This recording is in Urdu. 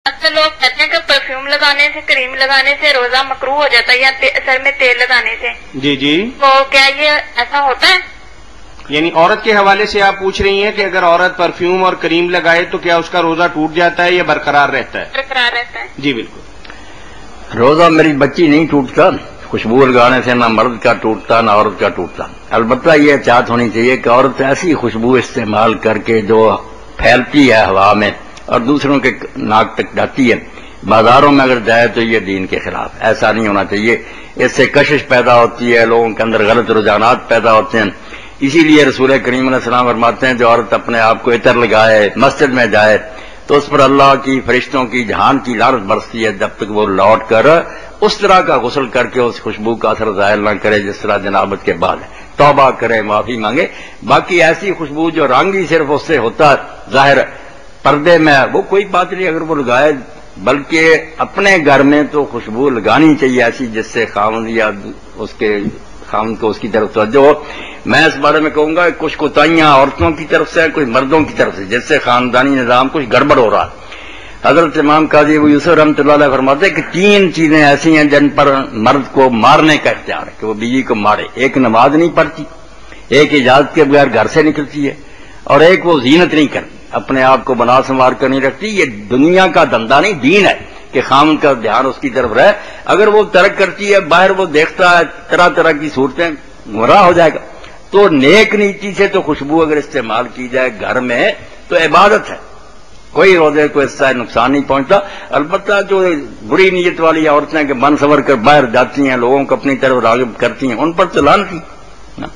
اکثر لوگ کہتے ہیں کہ پرفیوم لگانے سے، کریم لگانے سے روزہ مکروہ ہو جاتا ہے، یا سر میں تیل لگانے سے. جی جی. تو کیا یہ ایسا ہوتا ہے؟ یعنی عورت کے حوالے سے آپ پوچھ رہی ہیں کہ اگر عورت پرفیوم اور کریم لگائے تو کیا اس کا روزہ ٹوٹ جاتا ہے یا برقرار رہتا ہے؟ برقرار رہتا ہے. جی بالکل. روزہ میری بچی نہیں ٹوٹتا، خوشبو لگانے سے نہ مرد کا ٹوٹتا نہ عورت کا ٹوٹتا. البتہ یہ احتیاط ہونی چاہیے کہ عورت ایسی خوشبو استعمال کر کے جو پھیلتی ہے ہوا میں اور دوسروں کے ناک تک جاتی ہے، بازاروں میں اگر جائے تو یہ دین کے خلاف. ایسا نہیں ہونا چاہیے. اس سے کشش پیدا ہوتی ہے، لوگوں کے اندر غلط رجحانات پیدا ہوتے ہیں. اسی لیے رسول کریم علیہ السلام فرماتے ہیں جو عورت اپنے آپ کو عطر لگائے مسجد میں جائے تو اس پر اللہ کی، فرشتوں کی، جہان کی لعنت برستی ہے جب تک وہ لوٹ کر اس طرح کا غسل کر کے اس خوشبو کا اثر ظاہر نہ کرے جس طرح جنابت کے بعد ہے. توبہ کرے، معافی مانگے. باقی ایسی خوشبو جو رنگ ہی صرف اس سے ہوتا ظاہر پردے میں، وہ کوئی بات نہیں اگر وہ لگائے. بلکہ اپنے گھر میں تو خوشبو لگانی چاہیے ایسی جس سے خاوند یا اس کے خاوند کو اس کی طرف توجہ ہو. میں اس بارے میں کہوں گا کچھ کوتاہیاں عورتوں کی طرف سے، کچھ مردوں کی طرف سے، جس سے خاندانی نظام کچھ گڑبڑ ہو رہا ہے. حضرت امام قاضی ابو یوسف رحمۃ اللہ علیہ فرماتے ہیں کہ 3 چیزیں ایسی ہیں جن پر مرد کو مارنے کا اختیار ہے کہ وہ بیوی کو مارے. ایک نماز نہیں پڑھتی، ایک اجازت کے بغیر گھر سے نکلتی ہے، اور ایک وہ زینت نہیں کرتی، اپنے آپ کو بنا سنوار کر نہیں رکھتی. یہ دنیا کا دھندا نہیں، دین ہے کہ خامن کا دھیان اس کی طرف رہے. اگر وہ ترک کرتی ہے، باہر وہ دیکھتا ہے طرح طرح کی صورتیں، گمراہ ہو جائے گا. تو نیک نیتی سے تو خوشبو اگر استعمال کی جائے گھر میں تو عبادت ہے، کوئی روزے کو اس سے نقصان نہیں پہنچتا. البتہ جو بری نیت والی عورتیں کہ من سور کر باہر جاتی ہیں، لوگوں کو اپنی طرف راغب کرتی ہیں، ان پر تو لعنت